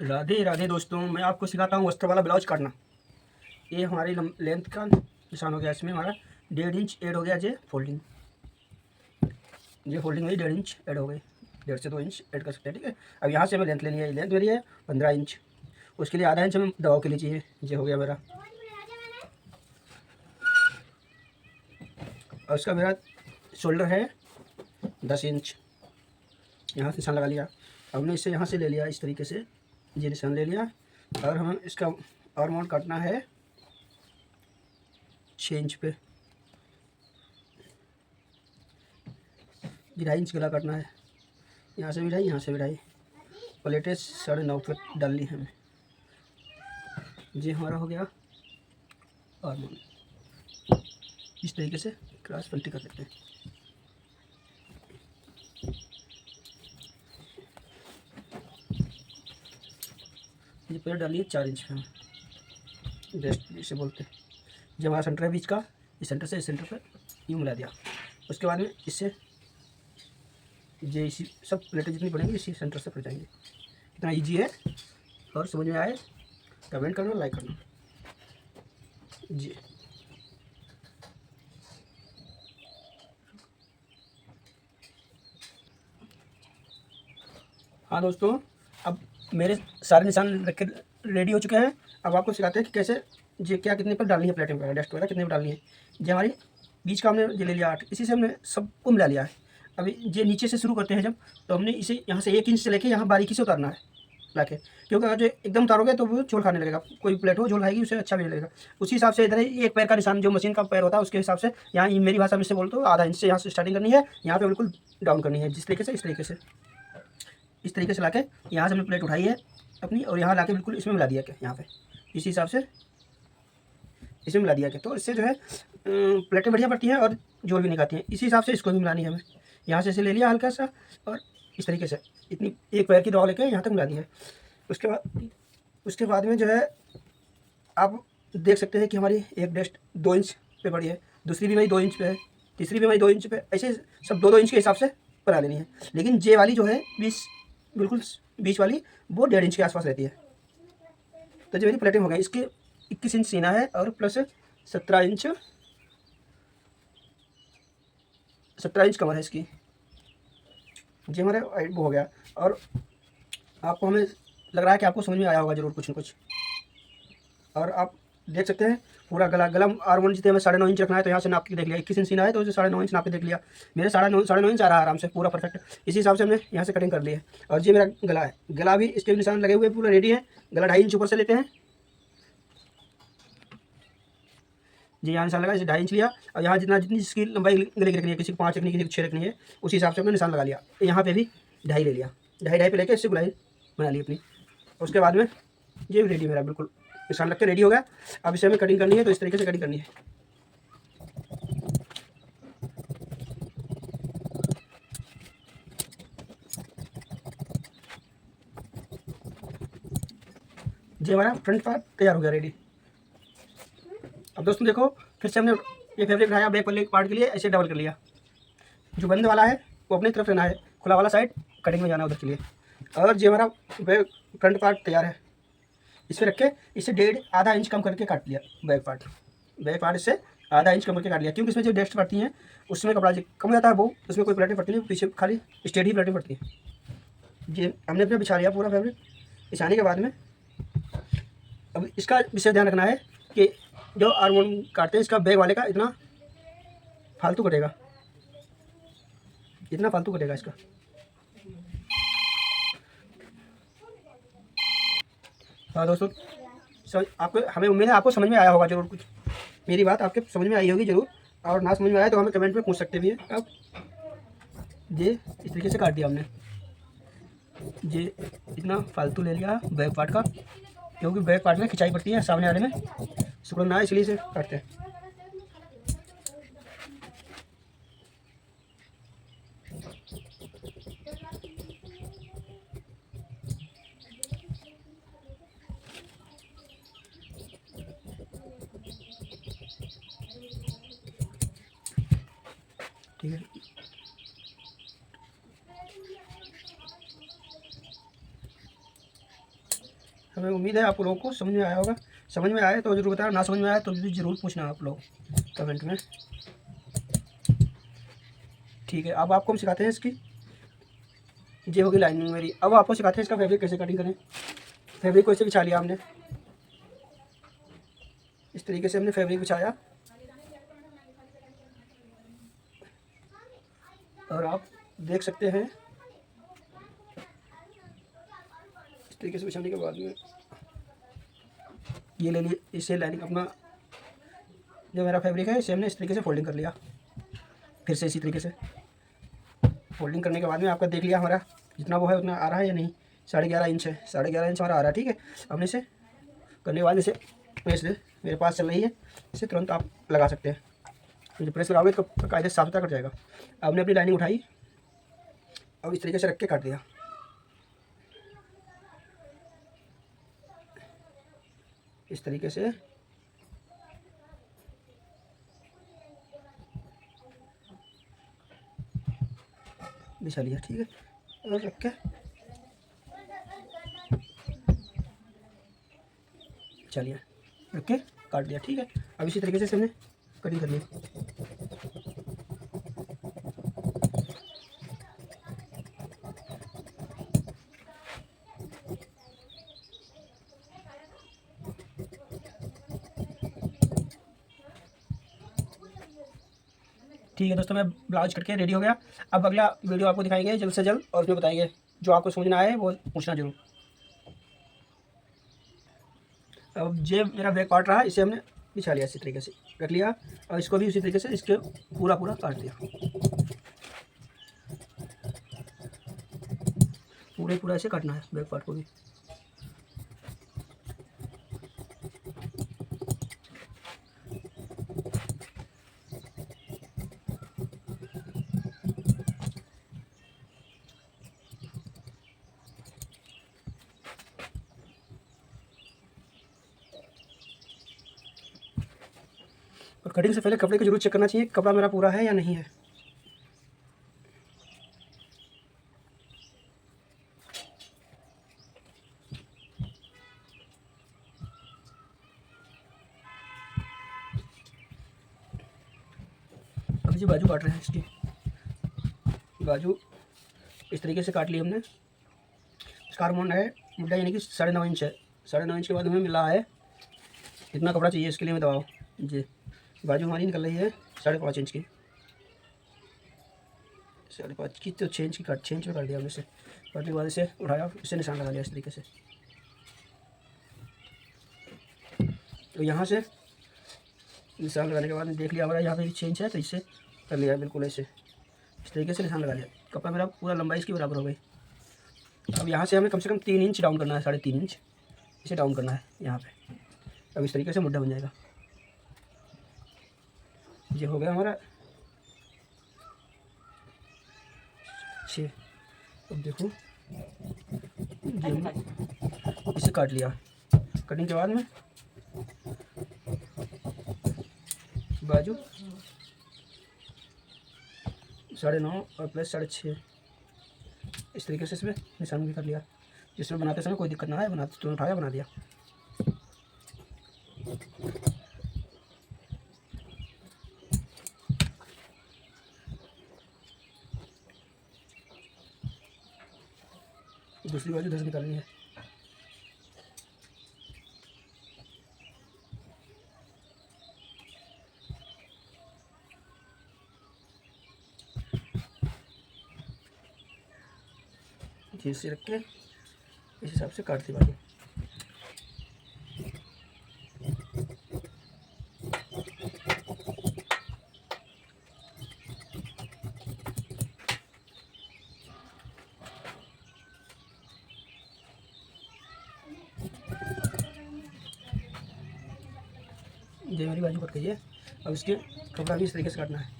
राधे राधे दोस्तों, मैं आपको सिखाता हूँ अस्तर वाला ब्लाउज काटना। ये हमारी लेंथ का निशान हो गया, इसमें हमारा 1.5 इंच ऐड हो गया। ये फोल्डिंग हुई 1.5 इंच ऐड हो गई, 1.5 से 2 इंच ऐड कर सकते हैं। ठीक है, अब यहाँ से हमें लेंथ लेनी है। लेंथ मेरी है 15 इंच, उसके लिए आधा इंच हमें दबाव के लिए चाहिए। ये हो गया मेरा, और उसका मेरा शोल्डर है 10 इंच। यहाँ से निशान लगा लिया। हमने इसे यहाँ से ले लिया, इस तरीके से ये निशान ले लिया, और हमें इसका और माउंट काटना है 6 इंच पे। 2.5 इंच गला काटना है, यहाँ से भी 2.5, यहाँ से भी 2.5। प्लेटें 9.5 पे डालनी है हमें। ये हमारा हो गया और माउंट। इस तरीके से क्रॉस पलटी कर लेते हैं। ये प्लेट डालिए 4 इंच पे, बेस्ट इसे बोलते हैं। जब हमारा सेंटर है बीच का, इस सेंटर से इस सेंटर पर यूँ मिला दिया। उसके बाद में इससे ये इसी सब प्लेटें जितनी पड़ेंगी इसी सेंटर से पड़ जाएंगी। कितना इजी है, और समझ में आए कमेंट करना, लाइक करना जी। हाँ दोस्तों, अब मेरे सारे निशान रख के रेडी हो चुके हैं। अब आपको सिखाते हैं कि कैसे ये क्या कितने पर डालनी है, प्लेटिंग वगैरह डेस्ट वगैरह कितने पर डालनी है। ये हमारी बीच का हमने ये ले लिया 8, इसी से हमने सबको मिला लिया है। अभी ये नीचे से शुरू करते हैं जब, तो हमने इसे यहाँ से 1 इंच से लेके यहाँ बारीकी से उतारना है लाके, क्योंकि अगर जो एकदम उतारोगे तो वो झोल खाने लगेगा। कोई प्लेट हो झोल खाएगी, उसे अच्छा भी नहीं लगेगा। उसी हिसाब से इधर एक पैर का निशान जो मशीन का पैर होता है उसके हिसाब से यहाँ मेरी भाषा में से बोल तो आधा इंच से यहाँ से स्टार्टिंग करनी है, यहाँ पे बिल्कुल डाउन करनी है। जिस तरीके से इस तरीके से लाके यहाँ से हमने प्लेट उठाई है अपनी, और यहाँ लाके बिल्कुल इसमें मिला दिया क्या, यहाँ पे इस हिसाब से इसमें मिला दिया क्या, तो इससे जो है प्लेटें बढ़िया पड़ती हैं और जोड़ भी नहीं खाती हैं। इसी हिसाब से इसको भी मिलानी है हमें। यहाँ से इसे ले लिया हल्का सा, और इस तरीके से इतनी एक पैर की दवा लेके यहाँ तक मिला दी है। उसके बाद में जो है आप देख सकते हैं कि हमारी एक डेस्ट 2 इंच पे पड़ी है, दूसरी भी हमारी 2 इंच पे है, तीसरी भी हमारी 2 इंच पे, ऐसे सब 2-2 इंच के हिसाब से बना लेनी है। लेकिन जे वाली जो है बिल्कुल बीच वाली, वो 1.5 इंच के आसपास रहती है। तो जो मेरी प्लेटिंग हो गई, इसके 21 इंच सीना है और प्लस 17 इंच कमर है इसकी। जी हमारे वो हो गया। और आपको हमें लग रहा है कि आपको समझ में आया होगा जरूर कुछ न कुछ। और आप देख सकते हैं पूरा गला आर्मोन जितने हमें 9.5 इंच रखना है, तो यहाँ से नाप के देख लिया। 21 इंच सीना है तो 9.5 इंच नाप के देख लिया। मेरे 9.5 इंच आ रहा है आराम से, पूरा परफेक्ट। इसी हिसाब से हमने यहाँ से कटिंग कर ली है। और ये मेरा गला है, गला भी इसके भी निशान लगे हुए पूरा रेडी है। गला 2.5 इंच ऊपर से लेते हैं जी, यहाँ निशान लगा, इसे 2.5 इंच लिया। और यहाँ जितनी जिसकी लंबाई गले की रखनी है, किसी को 5 रखनी है, किसी को 6 रखनी है, उसी हिसाब से हमने निशान लगा लिया। यहाँ पे भी 2.5 ले लिया, 2.5 पे लेकर इससे गुलाई बना ली अपनी। उसके बाद में ये रेडी मेरा बिल्कुल निशान लग के रेडी हो गया। अब इसे हमें कटिंग करनी है, तो इस तरीके से कटिंग करनी है। ये हमारा फ्रंट पार्ट तैयार हो गया रेडी। अब दोस्तों देखो, फिर से हमने ये फैब्रिक उठाया बैक वाले पार्ट के लिए, ऐसे डबल कर लिया। जो बंद वाला है वो अपनी तरफ रहना है, खुला वाला साइड कटिंग में जाना है उधर के लिए। और ये हमारा फ्रंट पार्ट तैयार है। इसे रख के इसे 1.5 आधा इंच कम करके काट लिया। बैक पार्ट इससे आधा इंच कम करके काट लिया, क्योंकि इसमें जो डेस्ट पड़ती हैं उसमें कपड़ा कम हो जाता है, वो उसमें कोई प्लेटें पड़ती नहीं, पीछे खाली स्ट्रेट ही प्लेटें पड़ती हैं। ये हमने अपने बिछा लिया पूरा फैब्रिक। बिछाने के बाद में अब इसका विशेष ध्यान रखना है कि जो आर्मोन काटते हैं, इसका बैग वाले का इतना फालतू कटेगा, इसका। हाँ दोस्तों, आपको हमें उम्मीद है आपको समझ में आया होगा जरूर कुछ। मेरी बात आपके समझ में आई होगी जरूर, और ना समझ में आया तो हमें कमेंट में पूछ सकते भी हैं। अब ये इस तरीके से काट दिया हमने। ये इतना फालतू ले लिया बैक पार्ट का, क्योंकि बैक पार्ट में खिंचाई पड़ती है, सामने वाले में सिकुड़न ना, इसलिए से काटते हैं। ठीक है, हमें उम्मीद है आप लोगों को समझ में आया होगा। समझ में आए तो ज़रूर बताना, ना समझ में आया तो भी ज़रूर पूछना आप लोग कमेंट में। ठीक है, अब आपको हम सिखाते हैं इसकी, ये होगी लाइनिंग मेरी। अब आपको सिखाते हैं इसका फैब्रिक कैसे कटिंग करें। फैब्रिक को ऐसे बिछा लिया हमने, इस तरीके से हमने फैब्रिक बिछाया और आप देख सकते हैं इस तरीके से बिछाने के बाद में ये ले लिए। इसे लाइनिंग अपना जो मेरा फैब्रिक है इसे हमने इस तरीके से फोल्डिंग कर लिया। फिर से इसी तरीके से फोल्डिंग करने के बाद में आपका देख लिया हमारा जितना वो है उतना आ रहा है या नहीं। 11.5 इंच है, 11.5 इंच हमारा आ रहा है। ठीक है, हमने इसे करने के बाद इसे प्रेस मेरे पास चल रही है, इसे तुरंत आप लगा सकते हैं। जब प्रेस लगाओगे तो कायदे साफ सुथरा कट जाएगा। आपने अपनी लाइनिंग उठाई और इस तरीके से रख के काट दिया। इस तरीके से बिछा लिया। ठीक है, और रख के चलिए रख के काट दिया। ठीक है, अब इसी तरीके से हमने कटिंग कर ली। ठीक है दोस्तों, मैं ब्लाउज कट के रेडी हो गया। अब अगला वीडियो आपको दिखाएंगे जल्द से जल्द और उसमें बताएंगे जो आपको समझ ना आए वो पूछना जरूर। अब ये मेरा बैक पार्ट रहा, इसे हमने बिछा लिया, इसी तरीके से रख लिया और इसको भी उसी तरीके से इसके पूरा काट दिया। पूरा ऐसे काटना है बैक पार्ट को भी। और कटिंग से पहले कपड़े को जरूर चेक करना चाहिए कपड़ा मेरा पूरा है या नहीं है। अब जी बाजू काट रहे हैं, इसकी बाजू इस तरीके से काट ली हमने। इसका आर्म है मुड्डा यानी कि 9.5 इंच है। 9.5 इंच के बाद हमें मिला है इतना कपड़ा चाहिए, इसके लिए मैं दबाओ जी। बाजू हमारी निकल रही है 5.5 इंच की। 5.5 की तो 6 इंच की 6 इंच में काट दिया हमने इसे। काटने के बाद इसे उठाया, इसे निशान लगा लिया इस तरीके से। तो यहाँ से निशान लगाने के बाद देख लिया हमारा यहाँ पे 6 इंच है, तो इससे कर लिया बिल्कुल ऐसे इस तरीके से निशान लगा लिया। कपड़ा मेरा पूरा लंबाई इसकी बराबर हो गई। अब यहाँ से हमें कम से कम 3 इंच डाउन करना है, 3.5 इंच इसे डाउन करना है यहाँ पे। अब इस तरीके से मुड्ढा बन जाएगा। ये हो गया हमारा 6। अब देखो इसे काट लिया। कटिंग के बाद में बाजू 9.5 और प्लस 6.5 इस तरीके से इसमें निशान भी कर लिया। जिसमें बनाते समय कोई दिक्कत ना आए, बनाते तुरंत उठाया बना दिया। दूसरी बाजू 10 निकालनी है। इसे रख के इस हिसाब से काट दी बाजू। ये मेरी बाजू कट गई है। अब इसके कपड़ा भी इस तरीके से काटना है।